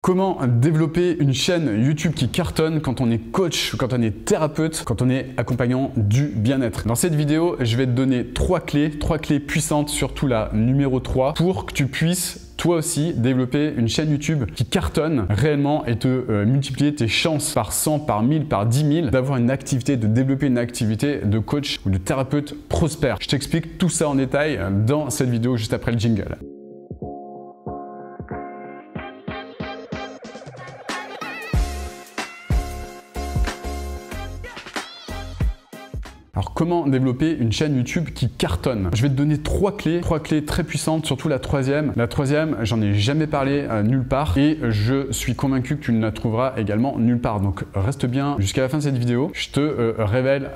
Comment développer une chaîne YouTube qui cartonne quand on est coach, quand on est thérapeute, quand on est accompagnant du bien-être. Dans cette vidéo, je vais te donner trois clés puissantes, surtout la numéro 3, pour que tu puisses toi aussi développer une chaîne YouTube qui cartonne réellement et te multiplier tes chances par 100, par 1000, par 10 000 d'avoir une activité, de développer une activité de coach ou de thérapeute prospère. Je t'explique tout ça en détail dans cette vidéo juste après le jingle. Alors comment développer une chaîne YouTube qui cartonne? Je vais te donner trois clés très puissantes, surtout la troisième. La troisième, j'en ai jamais parlé nulle part et je suis convaincu que tu ne la trouveras également nulle part. Donc reste bien jusqu'à la fin de cette vidéo. Je te révèle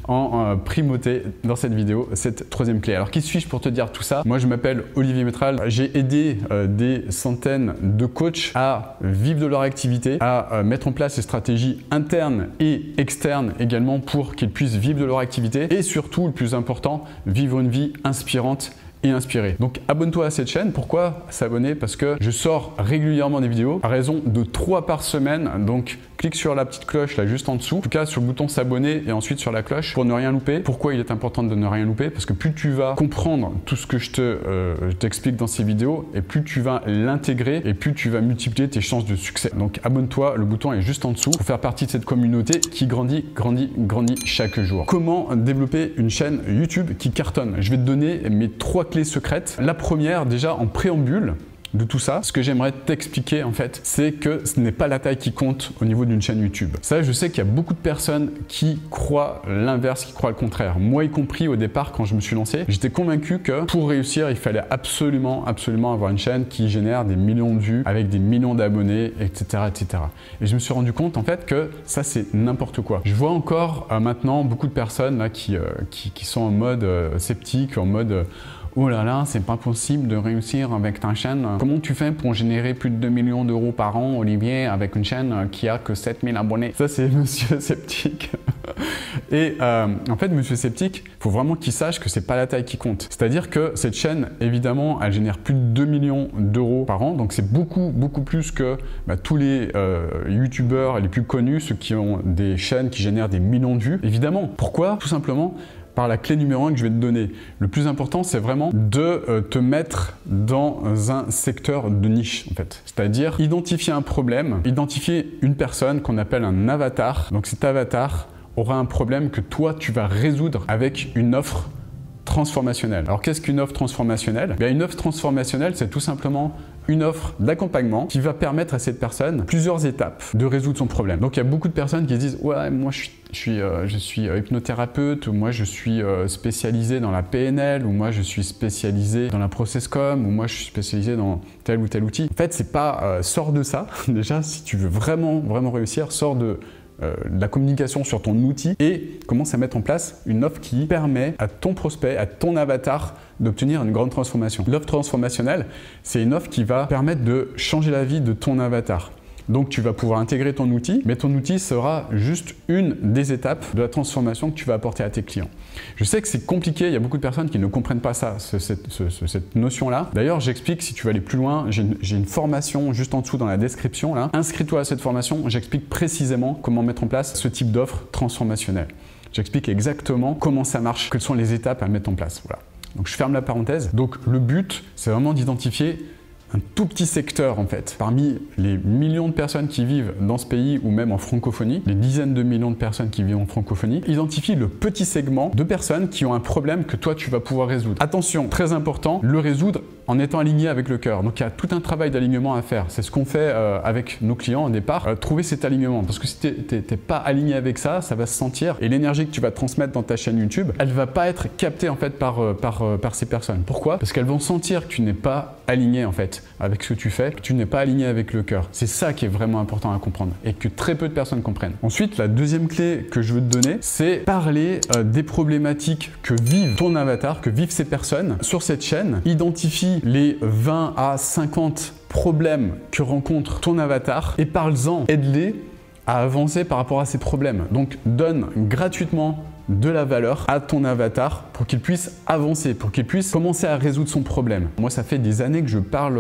en primauté dans cette vidéo cette troisième clé. Alors qui suis-je pour te dire tout ça? Moi je m'appelle Olivier Métral. J'ai aidé des centaines de coachs à vivre de leur activité, à mettre en place des stratégies internes et externes également pour qu'ils puissent vivre de leur activité et surtout, le plus important, vivre une vie inspirante et inspirée. Donc abonne-toi à cette chaîne. Pourquoi s'abonner? Parce que je sors régulièrement des vidéos à raison de 3 par semaine. Donc clique sur la petite cloche là juste en dessous, en tout cas sur le bouton s'abonner et ensuite sur la cloche pour ne rien louper. Pourquoi il est important de ne rien louper? Parce que plus tu vas comprendre tout ce que je t'explique dans ces vidéos et plus tu vas l'intégrer et plus tu vas multiplier tes chances de succès. Donc abonne-toi, le bouton est juste en dessous pour faire partie de cette communauté qui grandit chaque jour. Comment développer une chaîne YouTube qui cartonne? Je vais te donner mes 3 clés secrètes. La première, déjà en préambule de tout ça, ce que j'aimerais t'expliquer en fait, c'est que ce n'est pas la taille qui compte au niveau d'une chaîne YouTube. Ça, je sais qu'il y a beaucoup de personnes qui croient l'inverse, qui croient le contraire. Moi y compris au départ quand je me suis lancé, j'étais convaincu que pour réussir, il fallait absolument avoir une chaîne qui génère des millions de vues, avec des millions d'abonnés, etc., etc. Et je me suis rendu compte en fait que ça c'est n'importe quoi. Je vois encore maintenant beaucoup de personnes là qui sont en mode sceptique, en mode oh là là, c'est pas possible de réussir avec ta chaîne. Comment tu fais pour générer plus de 2 millions d'euros par an, Olivier, avec une chaîne qui a que 7000 abonnés? Ça, c'est Monsieur Sceptique. Et en fait, Monsieur Sceptique, il faut vraiment qu'il sache que c'est pas la taille qui compte. C'est-à-dire que cette chaîne, évidemment, elle génère plus de 2 millions d'euros par an. Donc, c'est beaucoup plus que tous les youtubeurs les plus connus, ceux qui ont des chaînes qui génèrent des millions de vues. Évidemment. Pourquoi? Tout simplement par la clé numéro 1 que je vais te donner. Le plus important, c'est vraiment de te mettre dans un secteur de niche, en fait. C'est-à-dire identifier un problème, identifier une personne qu'on appelle un avatar. Donc cet avatar aura un problème que toi, tu vas résoudre avec une offre transformationnelle. Alors qu'est-ce qu'une offre transformationnelle? Bien, une offre transformationnelle, c'est tout simplement une offre d'accompagnement qui va permettre à cette personne plusieurs étapes de résoudre son problème. Donc il y a beaucoup de personnes qui disent ouais, moi je suis hypnothérapeute, ou moi je suis spécialisé dans la PNL, ou moi je suis spécialisé dans la process-com, ou moi je suis spécialisé dans tel ou tel outil. En fait, c'est pas sors de ça. Déjà, si tu veux vraiment réussir, sors de la communication sur ton outil et commence à mettre en place une offre qui permet à ton prospect, à ton avatar d'obtenir une grande transformation. L'offre transformationnelle, c'est une offre qui va permettre de changer la vie de ton avatar. Donc tu vas pouvoir intégrer ton outil, mais ton outil sera juste une des étapes de la transformation que tu vas apporter à tes clients. Je sais que c'est compliqué, il y a beaucoup de personnes qui ne comprennent pas ça, cette notion-là. D'ailleurs, j'explique, si tu veux aller plus loin, j'ai une formation juste en dessous dans la description là. Inscris-toi à cette formation, j'explique précisément comment mettre en place ce type d'offre transformationnelle. J'explique exactement comment ça marche, quelles sont les étapes à mettre en place. Voilà. Donc je ferme la parenthèse. Donc le but, c'est vraiment d'identifier un tout petit secteur en fait. Parmi les millions de personnes qui vivent dans ce pays ou même en francophonie, les dizaines de millions de personnes qui vivent en francophonie, identifie le petit segment de personnes qui ont un problème que toi tu vas pouvoir résoudre. Attention, très important, le résoudre en étant aligné avec le cœur. Donc il y a tout un travail d'alignement à faire. C'est ce qu'on fait avec nos clients au départ, trouver cet alignement. Parce que si tu n'es pas aligné avec ça, ça va se sentir. Et l'énergie que tu vas transmettre dans ta chaîne YouTube, elle ne va pas être captée en fait par ces personnes. Pourquoi? Parce qu'elles vont sentir que tu n'es pas aligné en fait avec ce que tu fais, que tu n'es pas aligné avec le cœur. C'est ça qui est vraiment important à comprendre et que très peu de personnes comprennent. Ensuite, la deuxième clé que je veux te donner, c'est parler des problématiques que vivent ton avatar, que vivent ces personnes sur cette chaîne. Identifie les 20 à 50 problèmes que rencontre ton avatar et parle-en, aide-les à avancer par rapport à ces problèmes. Donc donne gratuitement de la valeur à ton avatar pour qu'il puisse avancer, pour qu'il puisse commencer à résoudre son problème. Moi, ça fait des années que je parle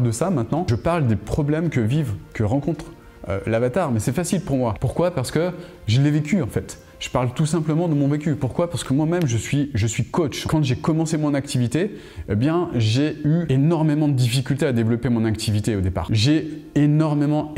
de ça maintenant. Je parle des problèmes que rencontre l'avatar, mais c'est facile pour moi. Pourquoi? Parce que je l'ai vécu en fait. Je parle tout simplement de mon vécu. Pourquoi? Parce que moi-même, je suis coach. Quand j'ai commencé mon activité, eh bien, j'ai eu énormément de difficultés à développer mon activité au départ. J'ai énormément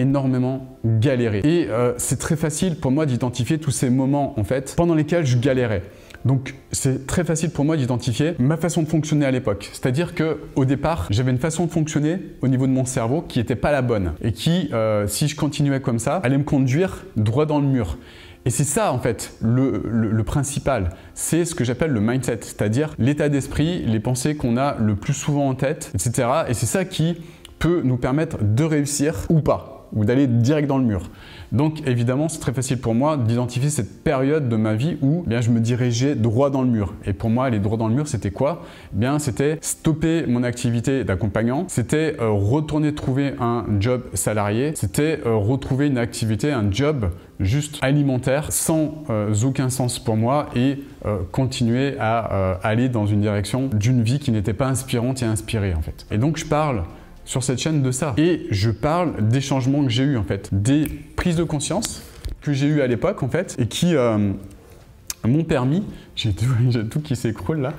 galéré. Et c'est très facile pour moi d'identifier tous ces moments, en fait, pendant lesquels je galérais. Donc, c'est très facile pour moi d'identifier ma façon de fonctionner à l'époque. C'est-à-dire qu'au départ, j'avais une façon de fonctionner au niveau de mon cerveau qui n'était pas la bonne et qui, si je continuais comme ça, allait me conduire droit dans le mur. Et c'est ça en fait le principal, c'est ce que j'appelle le mindset, c'est-à-dire l'état d'esprit, les pensées qu'on a le plus souvent en tête, etc. Et c'est ça qui peut nous permettre de réussir ou pas, ou d'aller direct dans le mur. Donc évidemment, c'est très facile pour moi d'identifier cette période de ma vie où eh bien, je me dirigeais droit dans le mur. Et pour moi, aller droit dans le mur, c'était quoi? Eh bien, c'était stopper mon activité d'accompagnant, c'était retourner trouver un job salarié, c'était retrouver une activité, un job juste alimentaire, sans aucun sens pour moi et continuer à aller dans une direction d'une vie qui n'était pas inspirante et inspirée en fait. Et donc je parle sur cette chaîne de ça. Et je parle des changements que j'ai eu en fait, des prises de conscience que j'ai eues à l'époque en fait et qui m'ont permis, j'ai tout qui s'écroule là,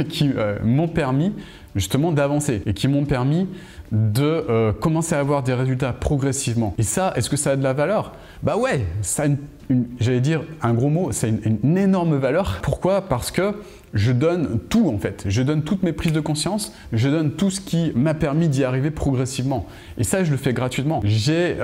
qui m'ont permis justement d'avancer et qui m'ont permis de commencer à avoir des résultats progressivement. Et ça, est-ce que ça a de la valeur? Bah ouais, ça a j'allais dire un gros mot, c'est une énorme valeur. Pourquoi? Parce que je donne tout en fait, je donne toutes mes prises de conscience, je donne tout ce qui m'a permis d'y arriver progressivement. Et ça, je le fais gratuitement. J'ai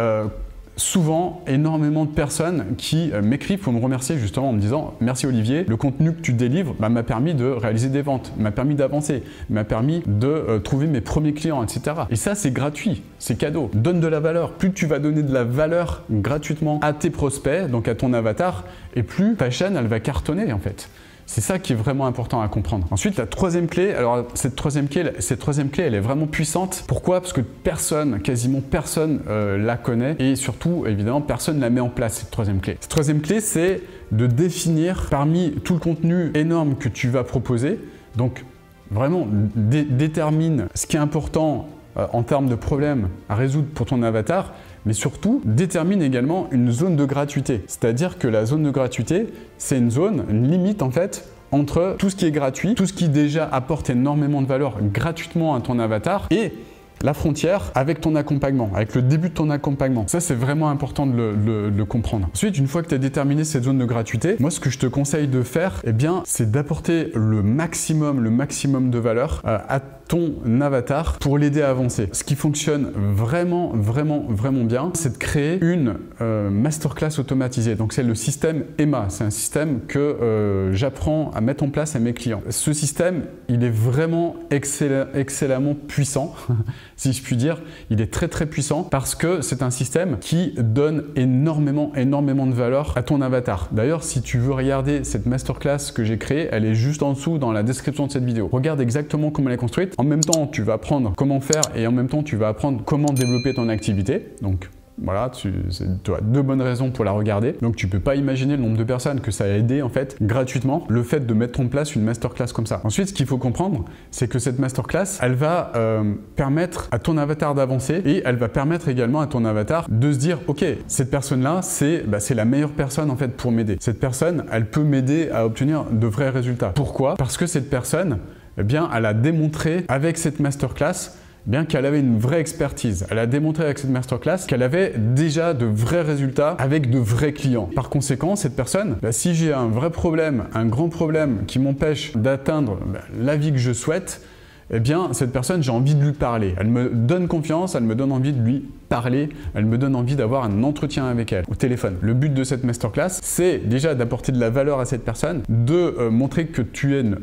souvent énormément de personnes qui m'écrivent pour me remercier justement en me disant « Merci Olivier, le contenu que tu délivres m'a permis de réaliser des ventes, m'a permis d'avancer, m'a permis de trouver mes premiers clients, etc. » Et ça, c'est gratuit, c'est cadeau. Donne de la valeur. Plus tu vas donner de la valeur gratuitement à tes prospects, donc à ton avatar, et plus ta chaîne, elle va cartonner en fait. C'est ça qui est vraiment important à comprendre. Ensuite, la troisième clé, alors cette troisième clé, elle est vraiment puissante. Pourquoi? Parce que personne, quasiment personne la connaît et surtout, évidemment, personne ne la met en place, cette troisième clé. Cette troisième clé, c'est de définir parmi tout le contenu énorme que tu vas proposer, donc vraiment détermine ce qui est important en termes de problèmes à résoudre pour ton avatar, mais surtout détermine également une zone de gratuité. C'est-à-dire que la zone de gratuité, c'est une zone, une limite en fait, entre tout ce qui est gratuit, tout ce qui déjà apporte énormément de valeur gratuitement à ton avatar et la frontière avec ton accompagnement, avec le début de ton accompagnement. Ça, c'est vraiment important de le comprendre. Ensuite, une fois que tu as déterminé cette zone de gratuité, moi, ce que je te conseille de faire, eh bien, c'est d'apporter le maximum de valeur à ton avatar pour l'aider à avancer. Ce qui fonctionne vraiment bien, c'est de créer une masterclass automatisée. Donc, c'est le système EMA. C'est un système que j'apprends à mettre en place à mes clients. Ce système, il est vraiment excellemment puissant. Si je puis dire, il est très puissant parce que c'est un système qui donne énormément de valeur à ton avatar. D'ailleurs, si tu veux regarder cette masterclass que j'ai créée, elle est juste en dessous dans la description de cette vidéo. Regarde exactement comment elle est construite. En même temps, tu vas apprendre comment faire et en même temps, tu vas apprendre comment développer ton activité. Donc, voilà, tu as deux bonnes raisons pour la regarder. Donc, tu peux pas imaginer le nombre de personnes que ça a aidé en fait gratuitement le fait de mettre en place une masterclass comme ça. Ensuite, ce qu'il faut comprendre, c'est que cette masterclass, elle va permettre à ton avatar d'avancer et elle va permettre également à ton avatar de se dire « Ok, cette personne-là, c'est la meilleure personne en fait pour m'aider. Cette personne, elle peut m'aider à obtenir de vrais résultats. » Pourquoi? Parce que cette personne, eh bien, elle a démontré avec cette masterclass bien qu'elle avait une vraie expertise. Elle a démontré avec cette masterclass qu'elle avait déjà de vrais résultats avec de vrais clients. Par conséquent, cette personne, si j'ai un vrai problème, un grand problème qui m'empêche d'atteindre la vie que je souhaite, eh bien, cette personne, j'ai envie de lui parler. Elle me donne confiance, elle me donne envie de lui parler, elle me donne envie d'avoir un entretien avec elle au téléphone. Le but de cette masterclass, c'est déjà d'apporter de la valeur à cette personne, de montrer que tu es une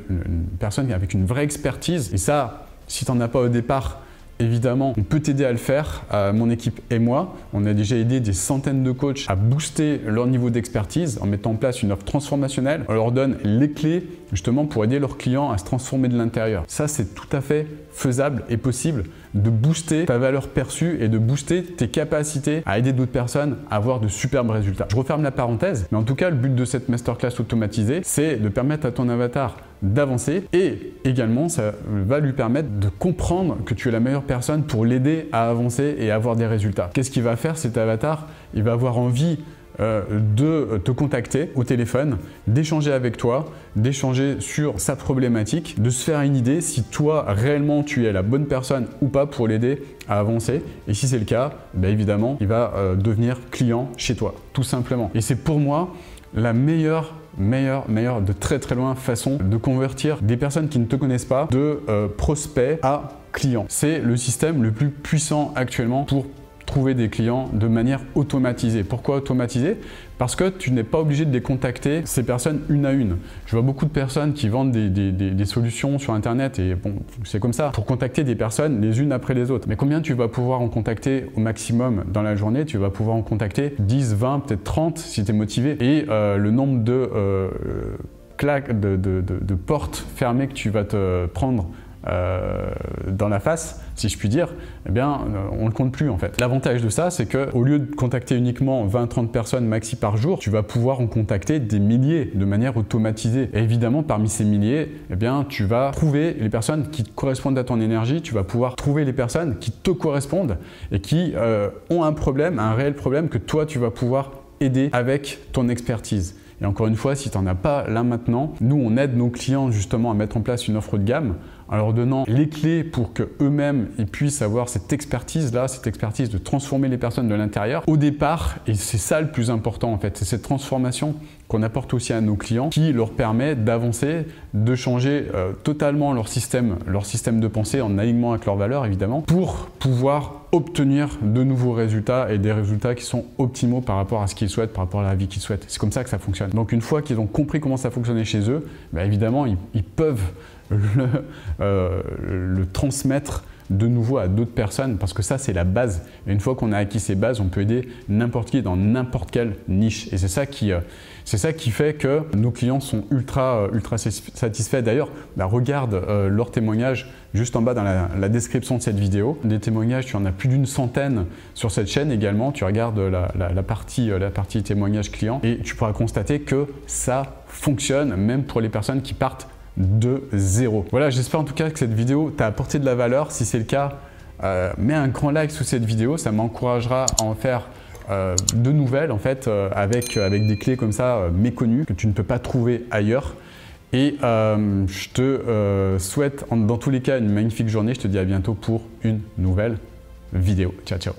personne avec une vraie expertise. Et ça, si tu n'en as pas au départ, évidemment, on peut t'aider à le faire, mon équipe et moi. On a déjà aidé des centaines de coachs à booster leur niveau d'expertise en mettant en place une offre transformationnelle. On leur donne les clés justement pour aider leurs clients à se transformer de l'intérieur. Ça, c'est tout à fait faisable et possible de booster ta valeur perçue et de booster tes capacités à aider d'autres personnes à avoir de superbes résultats. Je referme la parenthèse, mais en tout cas, le but de cette masterclass automatisée, c'est de permettre à ton avatar d'avancer et également ça va lui permettre de comprendre que tu es la meilleure personne pour l'aider à avancer et à avoir des résultats. Qu'est-ce qu'il va faire cet avatar? Il va avoir envie de te contacter au téléphone, d'échanger avec toi, d'échanger sur sa problématique, de se faire une idée si toi réellement tu es la bonne personne ou pas pour l'aider à avancer. Et si c'est le cas, bien évidemment, il va devenir client chez toi, tout simplement. Et c'est pour moi la meilleure de très très loin façon de convertir des personnes qui ne te connaissent pas de prospects à clients. C'est le système le plus puissant actuellement pour trouver des clients de manière automatisée. Pourquoi automatisée? Parce que tu n'es pas obligé de les contacter, ces personnes une à une. Je vois beaucoup de personnes qui vendent des solutions sur Internet et bon, c'est comme ça, pour contacter des personnes les unes après les autres. Mais combien tu vas pouvoir en contacter au maximum dans la journée? Tu vas pouvoir en contacter 10, 20, peut-être 30 si tu es motivé. Et le nombre de portes fermées que tu vas te prendre dans la face, si je puis dire, eh bien, on ne le compte plus en fait. L'avantage de ça, c'est qu'au lieu de contacter uniquement 20-30 personnes maxi par jour, tu vas pouvoir en contacter des milliers de manière automatisée. Et évidemment, parmi ces milliers, eh bien, tu vas trouver les personnes qui correspondent à ton énergie, tu vas pouvoir trouver les personnes qui te correspondent et qui ont un problème, un réel problème que toi, tu vas pouvoir aider avec ton expertise. Et encore une fois, si tu n'en as pas là maintenant, nous on aide nos clients justement à mettre en place une offre de gamme en leur donnant les clés pour qu'eux-mêmes ils puissent avoir cette expertise-là, cette expertise de transformer les personnes de l'intérieur au départ. Et c'est ça le plus important en fait, c'est cette transformation qu'on apporte aussi à nos clients qui leur permet d'avancer, de changer totalement leur système de pensée en alignement avec leurs valeurs évidemment pour pouvoir obtenir de nouveaux résultats et des résultats qui sont optimaux par rapport à ce qu'ils souhaitent, par rapport à la vie qu'ils souhaitent. C'est comme ça que ça fonctionne. Donc une fois qu'ils ont compris comment ça fonctionnait chez eux, bah évidemment ils peuvent le transmettre de nouveau à d'autres personnes parce que ça c'est la base. Et une fois qu'on a acquis ces bases, on peut aider n'importe qui dans n'importe quelle niche. Et c'est ça qui fait que nos clients sont ultra satisfaits. D'ailleurs, bah, regarde leurs témoignages juste en bas dans la description de cette vidéo. Des témoignages, tu en as plus d'une centaine sur cette chaîne également. Tu regardes la partie témoignages clients et tu pourras constater que ça fonctionne même pour les personnes qui partent de zéro. Voilà, j'espère en tout cas que cette vidéo t'a apporté de la valeur. Si c'est le cas, mets un grand like sous cette vidéo, ça m'encouragera à en faire de nouvelles en fait avec des clés comme ça méconnues que tu ne peux pas trouver ailleurs. Et je te souhaite dans tous les cas une magnifique journée. Je te dis à bientôt pour une nouvelle vidéo. Ciao, ciao.